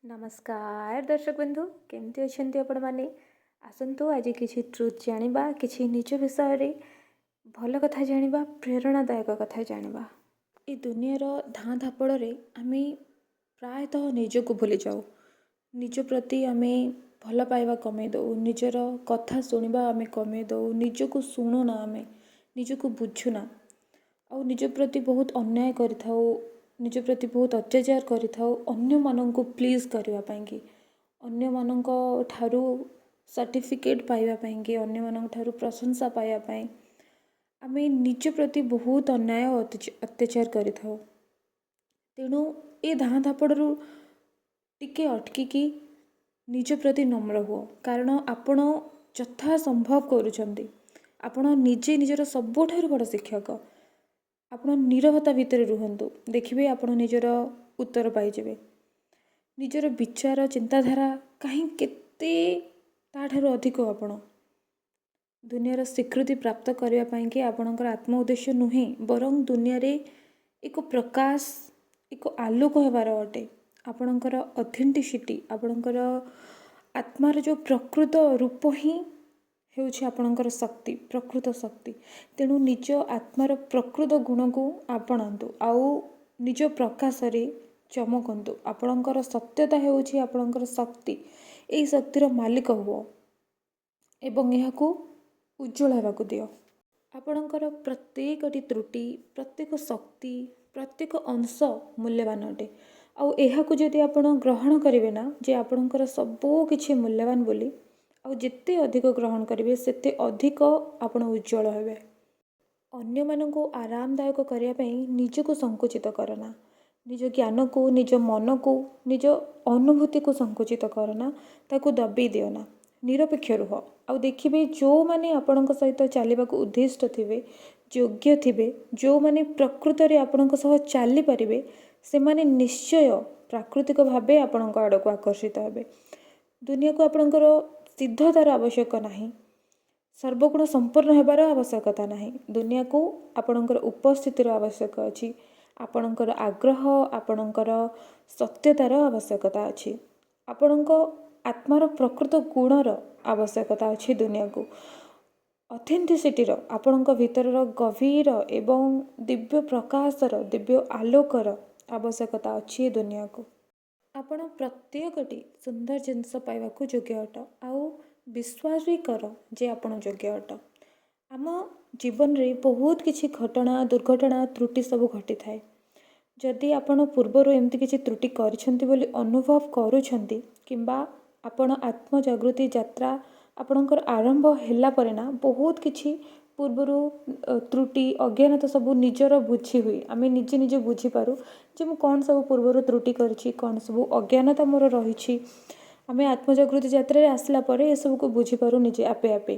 नमस्कार दर्शक बंधु केमती अच्छा आपण मैंने आसतु आज किसी ट्रुथ जानिबा किसी निज विषय रे भल कथा जानिबा प्रेरणादायक कथा जानिबा। ए दुनियार धाँ धापड़ आम प्रायतः निजक भूली जाऊ, निज प्रति आम भल पाइबा कमे दऊ, निजर कथा शुणा आम कमे दऊ, निजक शुणुना आम निजक बुझुना आ निज प्रति बहुत अन्याय करिथाऊ, निज प्रति बहुत अत्याचार करिथाऊ अन्य माननको प्लीज करबा पाइंकी, अन्य माननको ठारू सर्टिफिकेट पाइबा पाइंकी, अन्य माननको ठारू प्रशंसा पाइबा पाइ आमे निज प्रति बहुत अन्याय अत्याचार करिथाऊ। तेणु ए धाँ धापड़ू टिके अटकिकी निज प्रति नम्र हुओ, कारण आपण यथा संभव करूछंती, आपण निजे निजर सबुठारु बड़ शिक्षक। आपण नीरवता भितर रुहतु, देखिए आपण निजर उत्तर पाइबे, निजर विचार चिंताधारा कहीं केते ताठारु अधिक आपण दुनियार स्वीकृति प्राप्त करने कि आपणकर आत्म उद्देश्य नुहे, बरं दुनिया रे एक प्रकाश एक आलोक होबार अटे। आपणकर ऑथेंटिसिटी आपणकर आत्मार जो प्रकृत रूप ही हेउछि आपणकर शक्ति, प्रकृत शक्ति। तेणु निज आत्मार प्रकृत गुण को आपणातु आउ निज प्रकाश रे चमकंतु। आपणकर सत्यता हेउछि आपणकर शक्ति, एई शक्तिर मालिक हुओ एवं एहाकू उज्जवल हेबाकू दियो। आपणकर प्रत्येकटी त्रुटि प्रत्येक शक्ति प्रत्येक अंश मूल्यवान अटे। आउ एहाकू जदि आपण ग्रहण करिवे ना जे आपणकर सबो किछि मूल्यवान बोली, आउ जिते अधिक ग्रहण करेंगे सेते अधिक आपण उज्जवल हेबे। अन्य माननको आरामदायक करिया पई निजको संकुचित करना, निज ज्ञान को निज मन को निज अनुभूति को संकुचित करना, ताकू दबी दियोना, निरपेक्ष रुह। आउ देखिबे जो माने आपणक सहित चलिबाकू उद्दिष्ट थिबे, योग्य थिबे, जो माने प्रकृत रे आपणक सह चली परिबे, से माने निश्चय प्राकृतिक भाबे आपणक आडको आकर्षित हेबे। दुनिया को आपणकर सिद्धतार आवश्यक नहीं, सर्वगुण संपन्न होबार आवश्यकता नहीं, दुनिया को आपणकर उपस्थितिर आवश्यक अछि, आपणकर आग्रह आपणकर सत्यतार आवश्यकता अछि, आपणक आत्मार प्रकृत गुणर आवश्यकता अछि। दुनिया को ऑथेंटिसिटीर आपणक भीतरर गभीर एवं दिव्य प्रकाशर दिव्य आलोकर आवश्यकता अछि। दुनिया को आपण प्रत्येकटी सुंदर जिनस पाइबाकू योग्य अट, आउ विश्वास भी कर जे आपण योग्य अट। आम जीवन रे बहुत किछि घटना दुर्घटना त्रुटि सब घटी थाए। जदि आपण पूर्वर एमती किछि त्रुटि करिसंती बोली अनुभव करूछंती, किंबा आपण आत्मजागृति यात्रा आपणकर आरंभ हैला परे ना बहुत किछि पूर्वर त्रुटि अज्ञानता सब निजर बुझी हुई, आम निजे निजे बुझीपारू जे मु कौन सब पूर्वर त्रुटि करिछि, कौन सब अज्ञानता मोर रही। आम आत्मजागृति यात्रा आसला परे ये सब को बुझीपारू निजे आपे आपे।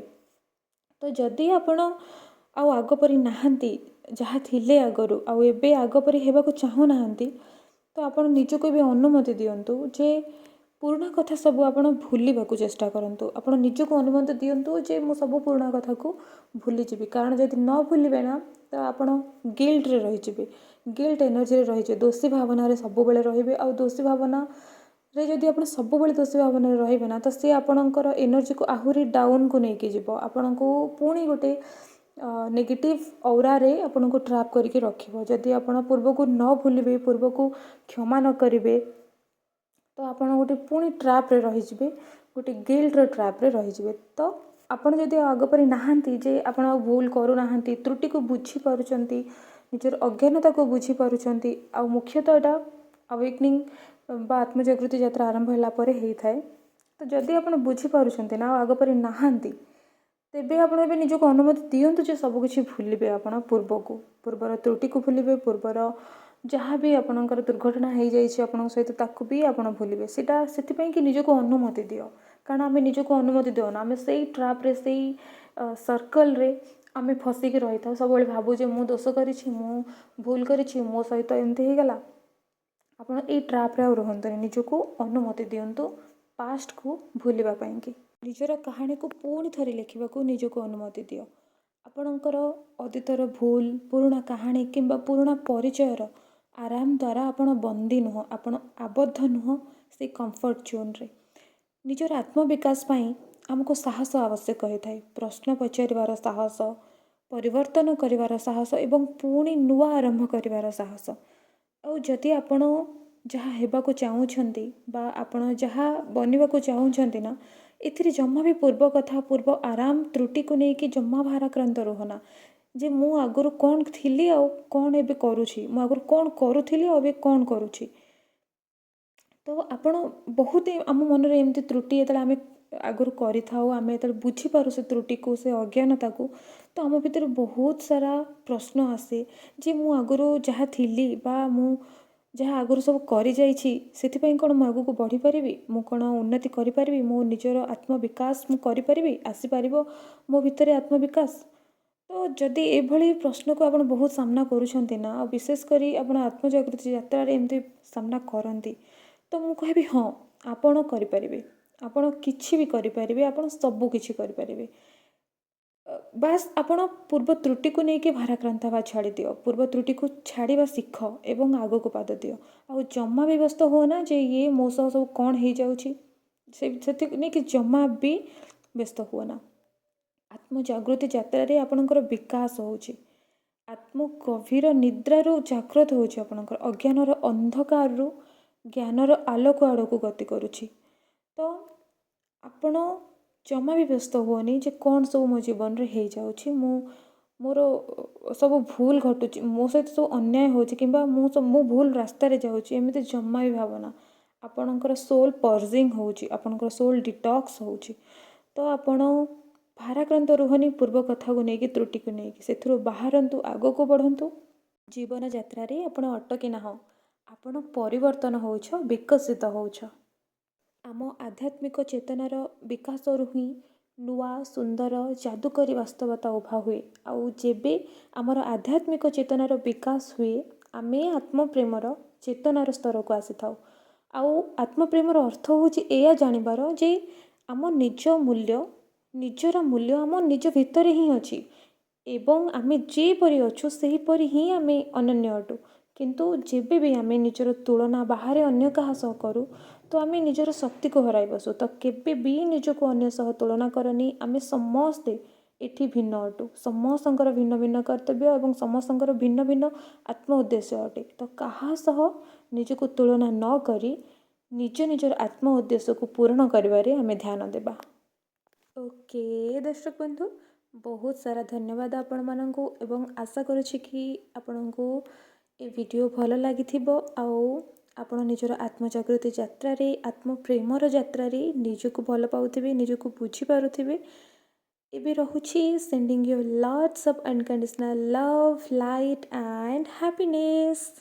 तो जदि आपण आउ आग परी नाहंती जहाँ थिले आगरू आउ एबे आग परी हेबाकू चाहू नाहंती, तो आपण निजको भी अनुमति दियंतु जे पुराना कथा सब आपण भूलिबाकू चेष्टा करंतु। आपण निजको अनुमति दियंतु जे मु सब पुराना कथा को भूली जीवी, कारण जदि न भूलिबे ना तो आपण गिल्ट रे रही जीवे, गिल्ट एनर्जी रे रही जीवे, दोषी भावना रे सब बेले रहिबे। आ दोषी भावना रे जदि आपण सब बेले दोषी भावना रे रहिबे ना तो से आपणकर एनर्जी को आहुरी डाउन को नेकी जीवो, आपण को पुणी गोटे नेगेटिव औरा रे आपण को ट्रैप करके रखिबो। जदि आपण पूर्व को न भूलिबे, पूर्व को क्षमा न करिवे, तो आपण गोटे पुणी ट्रैप रे रही जीवे, गोटे गिल्ट रे ट्रैप रे रही जीवे। तो आपण जदि आग परी नाहंती जे आपण भूल करू नाहंती, त्रुटि को बुझी पारुचंती, निजर अज्ञानता को बुझी पारुचंती, आ मुख्यतः एटा अवेकनिंग बा आत्मजागृति यात्रा आरंभ होला परे हेई थाए। तो जदि आपण बुझी पारुचंती ना आग परी नाहंती, तेबे आपण एबे निजको अनुमति दियंतु जे सब किछि भूलिबे, आपण पूर्वर त्रुटि को भूलिबे, पूर्वर जहाँ भी आपणकर दुर्घटना हो जाइए आपण सहित ताकू भी आपण भूलिबे। सेटा सेति कि निजको अनुमति दियो, कारण आम निजको अनुमति देना आम से ट्रैप रे से सर्कल रे आम फसिक रही था। सब भावु जे मु दोष करिछि, मु भूल करिछि, मो सहित एमती हो गला। आपण ए ट्रैप रे रहंतु, निजको अनुमति दियंतु पास्ट को भूलिबा पाइंकी, निजर कहानी को पुणी थरी लिखिबाकू निजको अनुमति दियो। आपणकर अतीतर भूल पुराना कहानी किंबा पुराना परिचयर आराम द्वारा आपण बंदी नुह, आपण आबद्ध नुह, से कम्फर्ट जोन्रे निजर आत्मविकास पाई आमको साहस आवश्यक होता है। प्रश्न पचारिबार साहस, परिवर्तन करिवार साहस एवं पुणी नुआ आरंभ करिवार साहस। आउ जदि आपण जहाँ हेबाकु चाहूछंती बा आपण जहाँ बनिबाकु चाहूछंती ना, एथिरे जम्मा भी पूर्व कथा पूर्व आराम त्रुटि को लेकिन जम्मा भाराक्रांत रुहना जे मु आगुरु कौन थिली आ कौन एबे करूछि, मु आगुरु कौन करूथिली आ एबे कौन करूछि। तो आपण बहुत आम मन एमती त्रुटि जो आम आगुरी करें आम जो बुझीपार से त्रुटि को से अज्ञानता को, तो आम भितर बहुत सारा प्रश्न आसे जे मु आगुरु जहाँ थिली बा मु जहाँ आगुरु सब करी जाइछि सेथिपई कौन मु आगु को बढ़ी पारिबी, मु कौन उन्नति करि पारिबी, मो निजर आत्मविकास मु करि पारिबी, आसी पारिबो मो भितर आत्मविकास। तो जदि एभली प्रश्न को आपण बहुत सामना करूछंती ना, और विशेष करी आपण आत्मजागृति यात्रा रे एमती सामना करंती, तो मु कहबी हाँ आपण करि पारिबे, आपण किछि भी करि पारिबे, आपण सब किछि करि पारिबे। बास आपण पूर्व त्रुटि को लेकिन भाराक्रांत हवा छाड़ी दियो, पूर्व त्रुटि को छाड़वा शिख एवं आग को पाद दियो। आ जमा भी व्यस्त हो ना जे ये मो सह सब कौन हो जाउछि, से नहीं कि जमा भी व्यस्त हुआ ना। आत्मजागृति यात्रा रे आपणकर विकास होउछि, आत्म गभीर निद्रारू जाग्रत होउछि, आपणकर अज्ञानर अंधकाररू ज्ञानर आलोक आड़क गति करुछि। तो आपण जमा भी व्यस्त हुअनी जे कौन सब मो जीवन रे हो जाउछि, मोर सब भूल घटुछि, मो सहित सब अन्याय होछि किंबा मु भूल रास्ता रे जाउछि, एमिति जमा भी भावना। आपणकर सोल पर्जिंग होउछि, आपणकर सोल डिटॉक्स होउछि। तो आपण भाराक्रांत रुहनी पूर्व कथा को लेकिन त्रुटि को लेकिन से बाहरंतु आग को बढ़ंतु। जीवन यात्रा रे आपण अटकी ना हो, आपण परिवर्तन होउछ, विकसित होउछ। आम आध्यात्मिक चेतनार विकास ही नुआ सुंदर जादुकरी वास्तवता उभा हुए। आउ जेबे आमर आध्यात्मिक चेतनार विकास हुए, आमे आत्मप्रेमर चेतनार स्तर को आसी थाउ। आउ आत्मप्रेमर अर्थ होची एया जानिबार जे आम निज मूल्य निजर मूल्य आम निज भितर ही अच्छी, एवं आमे जेपरि अच्छु सेहीपरि ही आमे अनन्य अटु। किंतु जेबे भी आमे निजर तुलना बाहर अन्य कहा सह करूँ, तो आमे निजर शक्ति को हराई बसु। तो केबे भी निजको अन्य सह तुलना करनी। आमे समस्ते एठी भिन्न अटु, समस्तंकर भिन्न भिन्न कर्तव्य एवं समस्तंकर भिन्न भिन्न आत्म उद्देश्य अटे। तो कहा सह निजको तुलना न करी निज निजर आत्म उद्देश्य को पूर्ण करिबारे आमे ध्यान देबा। ओके दर्शक बंधु, बहुत सारा धन्यवाद आपण मानंकु एवं आशा करुछि कि आपनंकु ए वीडियो भल लागिथिबो। आउ आपण निजर आत्मजागृति यात्रा रे आत्म प्रेमर यात्रा रे निजको भल पाउथिबे, निजको बुझी पारुथिबे। एबे रहुछि sending you lots of unconditional love, light and happiness.